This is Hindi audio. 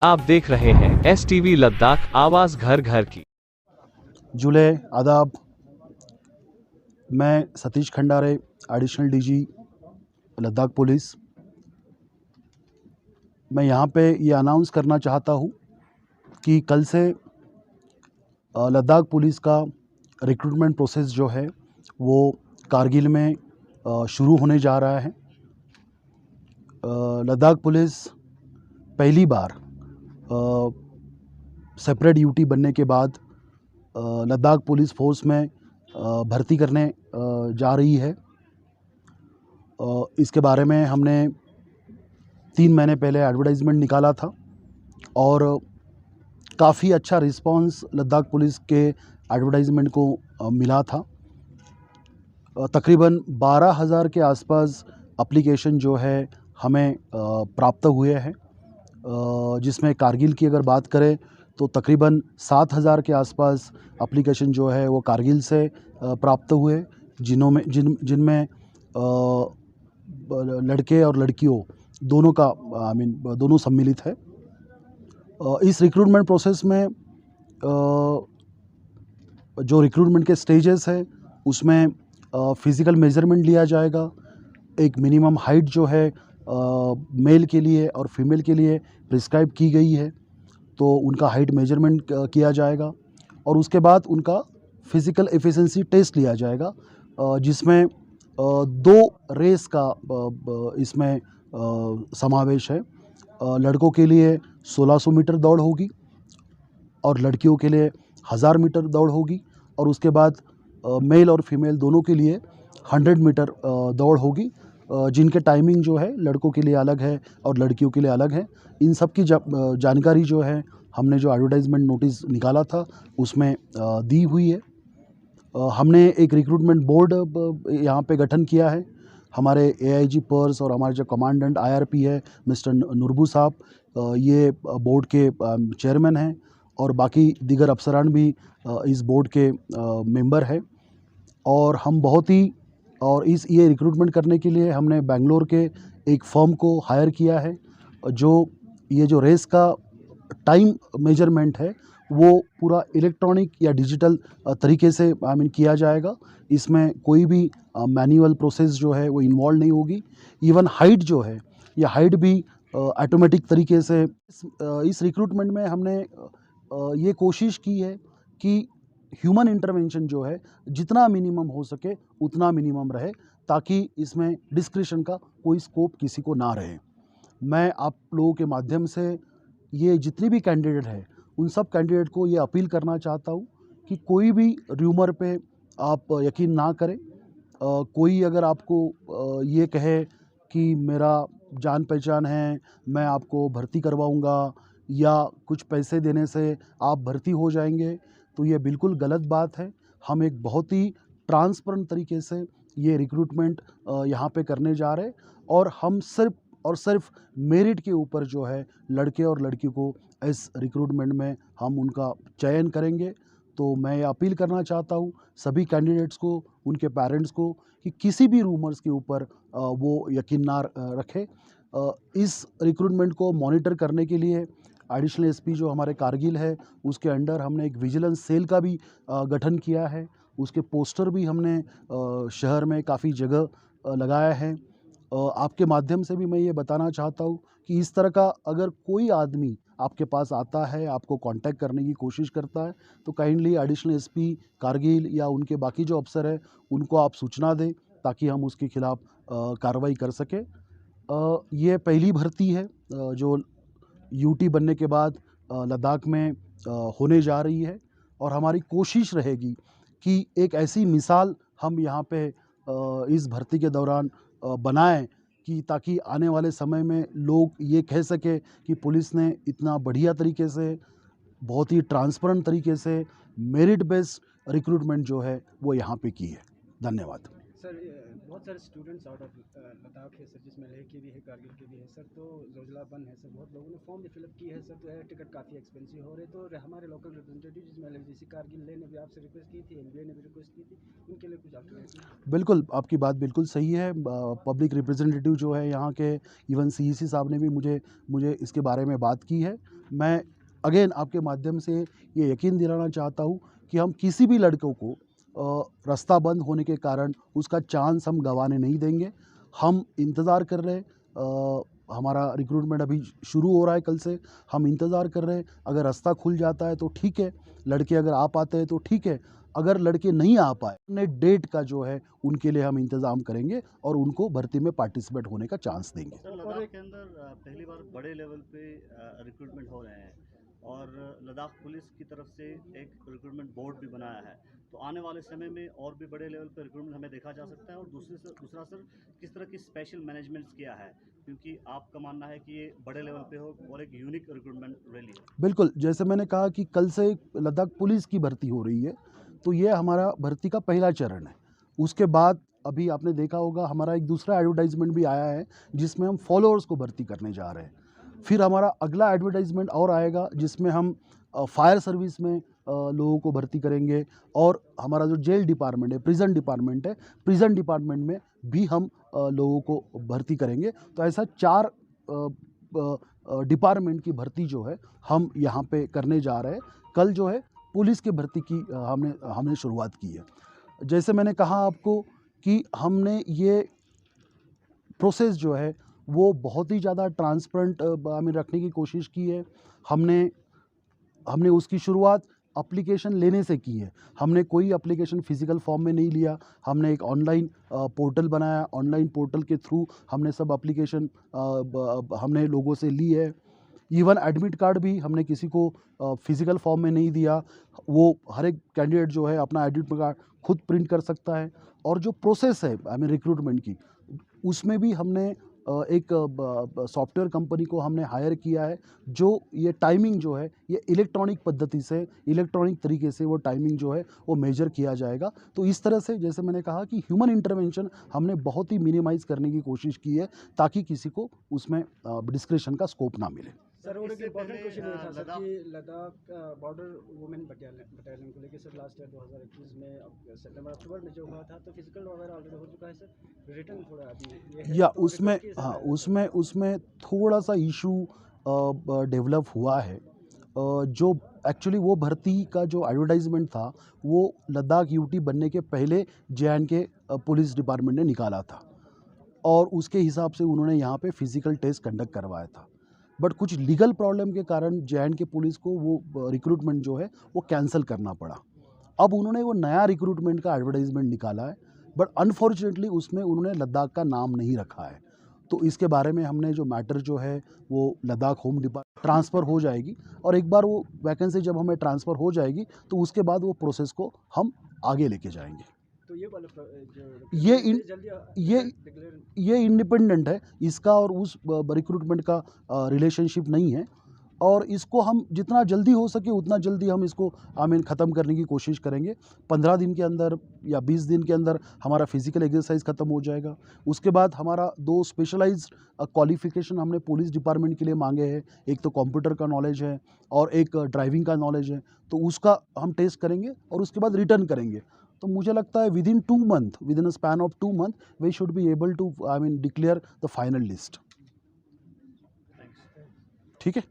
आप देख रहे हैं STV लद्दाख, आवाज घर घर की। जुले आदाब। मैं Satish Khandare, additional DG Ladakh police. मैं यहाँ पे ये अनाउंस करना चाहता हूँ कि कल से लद्दाख पुलिस का रिक्रूटमेंट प्रोसेस जो है वो कारगिल में शुरू होने जा रहा है। लद्दाख पुलिस पहली बार सेपरेट यूटी बनने के बाद लद्दाख पुलिस फोर्स में भर्ती करने जा रही है। इसके बारे में हमने 3 महीने पहले एडवर्टाइजमेंट निकाला था और काफ़ी अच्छा रिस्पांस लद्दाख पुलिस के एडवर्टाइजमेंट को मिला था। तकरीबन 12,000 के आसपास एप्लीकेशन जो है हमें प्राप्त हुए हैं, जिसमें कारगिल की अगर बात करें तो तकरीबन 7,000 के आसपास एप्लीकेशन जो है वो कारगिल से प्राप्त हुए, जिनमें लड़के और लड़कियों दोनों का दोनों सम्मिलित है। इस रिक्रूटमेंट प्रोसेस में जो रिक्रूटमेंट के स्टेजेस है उसमें फ़िज़िकल मेज़रमेंट लिया जाएगा। एक मिनिमम हाइट जो है मेल के लिए और फीमेल के लिए प्रिस्क्राइब की गई है, तो उनका हाइट मेजरमेंट किया जाएगा और उसके बाद उनका फ़िज़िकल एफिशिएंसी टेस्ट लिया जाएगा, जिसमें 2 रेस का इसमें समावेश है। लड़कों के लिए 1600 मीटर दौड़ होगी और लड़कियों के लिए 1000 मीटर दौड़ होगी, और उसके बाद मेल और फीमेल दोनों के लिए 100 मीटर दौड़ होगी, जिनके टाइमिंग जो है लड़कों के लिए अलग है और लड़कियों के लिए अलग है। इन सब की जानकारी जो है हमने जो एडवर्टाइजमेंट नोटिस निकाला था उसमें दी हुई है। हमने एक रिक्रूटमेंट बोर्ड यहाँ पे गठन किया है। हमारे AIG पर्स और हमारे जो कमांडेंट IRP है मिस्टर नुरबू साहब, ये बोर्ड के चेयरमैन हैं और बाकी दीगर अफसरान भी इस बोर्ड के मेंबर हैं। और हम ये रिक्रूटमेंट करने के लिए हमने बेंगलोर के एक फर्म को हायर किया है, जो रेस का टाइम मेजरमेंट है वो पूरा इलेक्ट्रॉनिक या डिजिटल तरीके से किया जाएगा। इसमें कोई भी मैनुअल प्रोसेस जो है वो इन्वॉल्व नहीं होगी। इवन हाइट जो है, ये हाइट भी ऑटोमेटिक तरीके से इस रिक्रूटमेंट में हमने ये कोशिश की है कि ह्यूमन इंटरवेंशन जो है जितना मिनिमम हो सके उतना मिनिमम रहे, ताकि इसमें डिस्क्रिशन का कोई स्कोप किसी को ना रहे। मैं आप लोगों के माध्यम से ये जितनी भी कैंडिडेट है उन सब कैंडिडेट को ये अपील करना चाहता हूँ कि कोई भी र्यूमर पे आप यकीन ना करें। कोई अगर आपको ये कहे कि मेरा जान पहचान है, मैं आपको भर्ती करवाऊँगा या कुछ पैसे देने से आप भर्ती हो जाएंगे, तो ये बिल्कुल गलत बात है। हम एक बहुत ही ट्रांसपेरेंट तरीके से ये रिक्रूटमेंट यहाँ पे करने जा रहे हैं और हम सिर्फ और सिर्फ मेरिट के ऊपर जो है लड़के और लड़की को इस रिक्रूटमेंट में हम उनका चयन करेंगे। तो मैं अपील करना चाहता हूँ सभी कैंडिडेट्स को, उनके पेरेंट्स को, कि किसी भी रूमर्स के ऊपर वो यकीन ना रखें। इस रिक्रूटमेंट को मॉनिटर करने के लिए एडिशनल SP जो हमारे कारगिल है उसके अंडर हमने एक विजिलेंस सेल का भी गठन किया है। उसके पोस्टर भी हमने शहर में काफ़ी जगह लगाया है। आपके माध्यम से भी मैं ये बताना चाहता हूँ कि इस तरह का अगर कोई आदमी आपके पास आता है, आपको कांटेक्ट करने की कोशिश करता है, तो काइंडली एडिशनल SP कारगिल या उनके बाकी जो अफसर हैं उनको आप सूचना दें, ताकि हम उसके खिलाफ कार्रवाई कर सकें। ये पहली भर्ती है जो UT बनने के बाद लद्दाख में होने जा रही है, और हमारी कोशिश रहेगी कि एक ऐसी मिसाल हम यहाँ पे इस भर्ती के दौरान बनाएं कि ताकि आने वाले समय में लोग ये कह सके कि पुलिस ने इतना बढ़िया तरीके से, बहुत ही ट्रांसपेरेंट तरीके से मेरिट बेस्ड रिक्रूटमेंट जो है वो यहाँ पे की है। धन्यवाद सर। बहुत सारे स्टूडेंट्स आउट ऑफ लद्दाख है सर, जिसमें लेह के भी है, कारगिल के भी है सर, तो जोजिला बंद है सर, बहुत लोगों ने फॉर्म भी फिलअप की है सर, तो एयर टिकट काफ़ी एक्सपेंसिव हो रहे, तो हमारे लोकल रिप्रेजेंटेटिव जिसमें LFGC कारगिल लेह ने भी आपसे रिक्वेस्ट की थी, NBA ने भी रिक्वेस्ट की थी, उनके लिए कुछ अल्टरनेटिव? बिल्कुल, आपकी बात बिल्कुल सही है। पब्लिक रिप्रेजेंटेटिव जो है यहाँ के, इवन CEC साहब ने भी मुझे इसके बारे में बात की है। मैं अगेन आपके माध्यम से ये यकीन दिलाना चाहता हूँ कि हम किसी भी लड़कों को रास्ता बंद होने के कारण उसका चांस हम गंवाने नहीं देंगे। हम इंतज़ार कर रहे हैं, हमारा रिक्रूटमेंट अभी शुरू हो रहा है कल से। हम इंतज़ार कर रहे हैं, अगर रास्ता खुल जाता है तो ठीक है, लड़के अगर आ पाते हैं तो ठीक है, अगर लड़के नहीं आ पाए ने डेट का जो है उनके लिए हम इंतज़ाम करेंगे और उनको भर्ती में पार्टिसिपेट होने का चांस देंगे। सर, लद्दाख के अंदर पहली बार बड़े लेवल पे रिक्रूटमेंट हो रहे हैं और लद्दाख पुलिस की तरफ से एक रिक्रूटमेंट बोर्ड भी बनाया है, तो आने वाले समय में और भी बड़े लेवल पे रिक्रूटमेंट हमें देखा जा सकता है। और दूसरा सर, किस तरह की स्पेशल मैनेजमेंट्स किया है, क्योंकि आपका मानना है कि ये बड़े लेवल पे हो और एक यूनिक रिक्रूटमेंट रैली है। बिल्कुल, जैसे मैंने कहा कि कल से लद्दाख पुलिस की भर्ती हो रही है, तो ये हमारा भर्ती का पहला चरण है। उसके बाद अभी आपने देखा होगा हमारा एक दूसरा एडवर्टाइजमेंट भी आया है जिसमें हम फॉलोअर्स को भर्ती करने जा रहे हैं। फिर हमारा अगला एडवर्टाइजमेंट और आएगा जिसमें हम फायर सर्विस में लोगों को भर्ती करेंगे, और हमारा जो जेल डिपार्टमेंट है, प्रिजन डिपार्टमेंट में भी हम लोगों को भर्ती करेंगे। तो ऐसा 4 डिपार्टमेंट की भर्ती जो है हम यहाँ पे करने जा रहे हैं। कल जो है पुलिस की भर्ती की हमने शुरुआत की है। जैसे मैंने कहा आपको कि हमने ये प्रोसेस जो है वो बहुत ही ज़्यादा ट्रांसपेरेंट रखने की कोशिश की है। हमने उसकी शुरुआत एप्लीकेशन लेने से की है। हमने कोई एप्लीकेशन फिजिकल फॉर्म में नहीं लिया, हमने एक ऑनलाइन पोर्टल बनाया। ऑनलाइन पोर्टल के थ्रू हमने सब एप्लीकेशन हमने लोगों से ली है। इवन एडमिट कार्ड भी हमने किसी को फिजिकल फॉर्म में नहीं दिया। वो हर एक कैंडिडेट जो है अपना एडमिट कार्ड खुद प्रिंट कर सकता है। और जो प्रोसेस है रिक्रूटमेंट की, उसमें भी हमने एक सॉफ्टवेयर कंपनी को हमने हायर किया है, जो ये टाइमिंग जो है ये इलेक्ट्रॉनिक पद्धति से, इलेक्ट्रॉनिक तरीके से वो टाइमिंग जो है वो मेजर किया जाएगा। तो इस तरह से जैसे मैंने कहा कि ह्यूमन इंटरवेंशन हमने बहुत ही मिनिमाइज़ करने की कोशिश की है ताकि किसी को उसमें डिस्क्रिप्शन का स्कोप ना मिले। सर, और एक इससे इम्पोर्टेंट पहले, क्वेश्चन ये था सर लद्दाख- कि लद्दाख बॉर्डर वुमेन बटालियन को लेकर सर लास्ट ईयर 2021 में सितंबर अक्टूबर में जो हुआ था, तो फिजिकल वगैरह ऑलरेडी हो चुका है सर, रिटर्न थोड़ा अभी ये है या तो उसमें रिक्रूट किए हाँ, जा रहे हैं। उसमें थोड़ा सा इशू डेवलप हुआ है। जो एक्चुअली वो भर्ती का जो एडवर्टाइजमेंट था वो लद्दाख यूटी बनने के पहले जे.एंड.के पुलिस डिपार्टमेंट ने निकाला था, और उसके हिसाब से उन्होंने यहाँ पे फिज़िकल टेस्ट कंडक्ट करवाया था। बट कुछ लीगल प्रॉब्लम के कारण जे.एंड.के पुलिस को वो रिक्रूटमेंट जो है वो कैंसिल करना पड़ा। अब उन्होंने वो नया रिक्रूटमेंट का एडवर्टाइजमेंट निकाला है, बट अनफॉर्चुनेटली उसमें उन्होंने लद्दाख का नाम नहीं रखा है। तो इसके बारे में हमने जो मैटर जो है वो लद्दाख होम डिपार्टमेंट ट्रांसफ़र हो जाएगी, और एक बार वो वैकेंसी जब हमें ट्रांसफ़र हो जाएगी तो उसके बाद वो प्रोसेस को हम आगे लेके जाएंगे। तो ये वाला ये जल्दी ये डिक्लेयर ये इंडिपेंडेंट है, इसका और उस रिक्रूटमेंट का रिलेशनशिप नहीं है। और इसको हम जितना जल्दी हो सके उतना जल्दी हम इसको ख़त्म करने की कोशिश करेंगे। 15 दिन के अंदर या 20 दिन के अंदर हमारा फिज़िकल एक्सरसाइज ख़त्म हो जाएगा। उसके बाद हमारा 2 स्पेशलाइज्ड क्वालिफ़िकेशन हमने पुलिस डिपार्टमेंट के लिए मांगे हैं। एक तो कंप्यूटर का नॉलेज है और एक ड्राइविंग का नॉलेज है। तो उसका हम टेस्ट करेंगे और उसके बाद रिटर्न करेंगे। तो मुझे लगता है within a span of 2 month we should be able to declare the final list. ठीक है।